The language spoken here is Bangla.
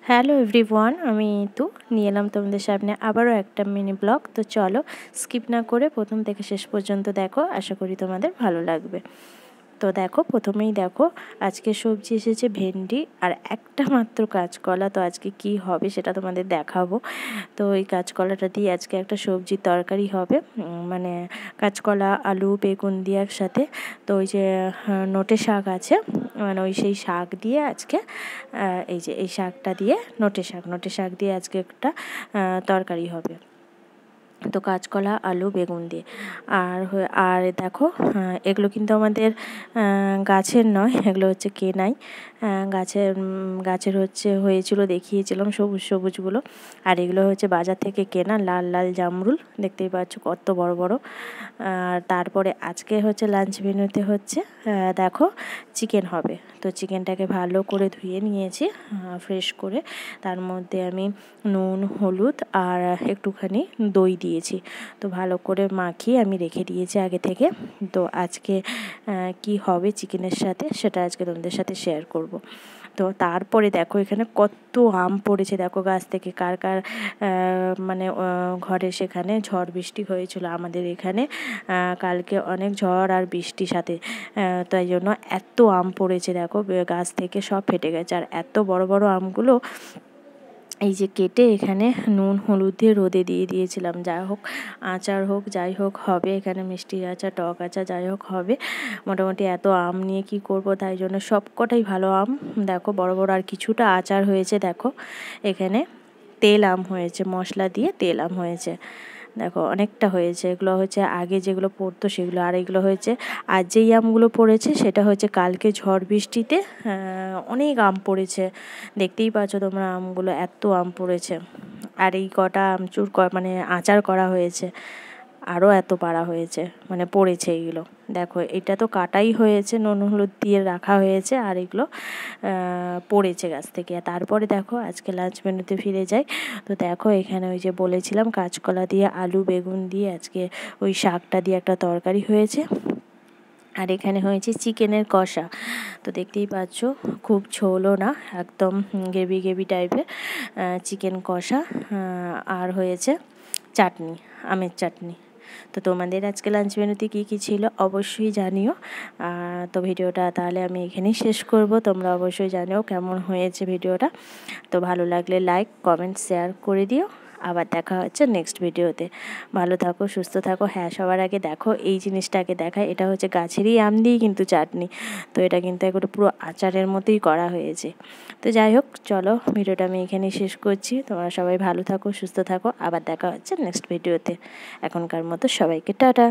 হ্যালো এভরিওয়ান, আমি তো নিয়ে এলাম তোমাদের সামনে আবারও একটা মিনি ব্লগ। তো চলো স্কিপ না করে প্রথম থেকে শেষ পর্যন্ত দেখো, আশা করি তোমাদের ভালো লাগবে। তো দেখো, প্রথমেই দেখো আজকে সবজি এসেছে ভেন্ডি আর একটা মাত্র কাঁচকলা। তো আজকে কি হবে সেটা তোমাদের দেখাবো। তো এই কাঁচকলাটা দিয়ে আজকে একটা সবজির তরকারি হবে, মানে কাঁচকলা আলু বেগুন দিয়ে একসাথে। তো ওই যে নোটে শাক আছে, মানে ওই সেই শাক দিয়ে আজকে এই যে এই শাকটা দিয়ে নোটে শাক দিয়ে আজকে একটা তরকারি হবে। তো কাঁচকলা আলু বেগুন দিয়ে আর দেখো, এগুলো কিন্তু আমাদের গাছের নয়, এগুলো হচ্ছে কেনাই। গাছের হচ্ছে হয়েছিল, দেখিয়েছিলাম সবুজ সবুজগুলো। আর এগুলো হচ্ছে বাজার থেকে কেনা লাল লাল জামরুল, দেখতেই পাচ্ছ কত বড় বড়। আর তারপরে আজকে হচ্ছে লাঞ্চ মেনুতে হচ্ছে দেখো চিকেন হবে। তো চিকেনটাকে ভালো করে ধুয়ে নিয়েছি ফ্রেশ করে। তার মধ্যে আমি নুন হলুদ আর একটুখানি দই দিয়েছি। তো ভালো করে মাখিয়ে আমি রেখে দিয়েছি আগে থেকে। তো আজকে কি হবে চিকেনের সাথে সেটা আজকে তোমাদের সাথে শেয়ার করব। তো তারপরে দেখো এখানে কত আম পড়েছে, দেখো গাছ থেকে কার কার মানে ঘরে সেখানে ঝড় বৃষ্টি হয়েছিল। আমাদের এখানে কালকে অনেক ঝড় আর বৃষ্টির সাথে, তাই জন্য এত আম পড়েছে, দেখো গাছ থেকে সব ফেটে গেছে। আর এত বড় বড় আমগুলো এই যে কেটে এখানে নুন হলুদ দিয়ে রোদে দিয়ে দিয়েছিলাম। যাই হোক, আচার হোক যাই হোক হবে, এখানে মিষ্টি আচার টক আচার যাই হোক হবে। মোটামুটি এত আম নিয়ে কি করব, তাই জন্য সব কটাই ভালো আম দেখো বড় বড়। আর কিছুটা আচার হয়েছে, দেখো এখানে তেল আম হয়েছে, মশলা দিয়ে তেল আম হয়েছে, দেখো অনেকটা হয়েছে। এগুলো হচ্ছে আগে যেগুলো পড়তো সেগুলো, আর এগুলো হয়েছে আর যেই আমগুলো পড়েছে সেটা হচ্ছে কালকে ঝড় বৃষ্টিতে অনেক আম পড়েছে। দেখতেই পাচ্ছ তোমরা আমগুলো, এত আম পড়েছে। আর এই কটা আমচুর মানে আচার করা হয়েছে, আরও এত পাড়া হয়েছে, মানে পড়েছে এইগুলো। দেখো এটা তো কাটাই হয়েছে, নুন হলুদ দিয়ে রাখা হয়েছে, আর এগুলো পড়েছে গাছ থেকে। তারপরে দেখো আজকে লাঞ্চ মেনুতে ফিরে যাই। তো দেখো এখানে ওই যে বলেছিলাম কাঁচকলা দিয়ে আলু বেগুন দিয়ে আজকে ওই শাকটা দিয়ে একটা তরকারি হয়েছে। আর এখানে হয়েছে চিকেনের কষা। তো দেখতেই পাচ্ছ খুব ঝোলও না, একদম গ্রেভি গ্রেভি টাইপের চিকেন কষা। আর হয়েছে চাটনি, আমের চাটনি। তো তোমাদের আজকে লাঞ্চ মেনুতে কী কী ছিল অবশ্যই জানিও। তো ভিডিওটা তাহলে আমি এখানেই শেষ করব। তোমরা অবশ্যই জানিও কেমন হয়েছে ভিডিওটা। তো ভালো লাগলে লাইক কমেন্ট শেয়ার করে দিও। আবার দেখা হচ্ছে নেক্সট ভিডিওতে। ভালো থাকো, সুস্থ থাকো। হ্যাঁ, সবার আগে দেখো এই জিনিসটাকে দেখায়, এটা হচ্ছে গাছেরই আম দিয়েই কিন্তু চাটনি। তো এটা কিন্তু একটু পুরো আচারের মতোই করা হয়েছে। তো যাই হোক, চলো ভিডিওটা আমি এখানেই শেষ করছি। তোমরা সবাই ভালো থাকো, সুস্থ থাকো। আবার দেখা হচ্ছে নেক্সট ভিডিওতে। এখনকার মতো সবাইকে টাটা।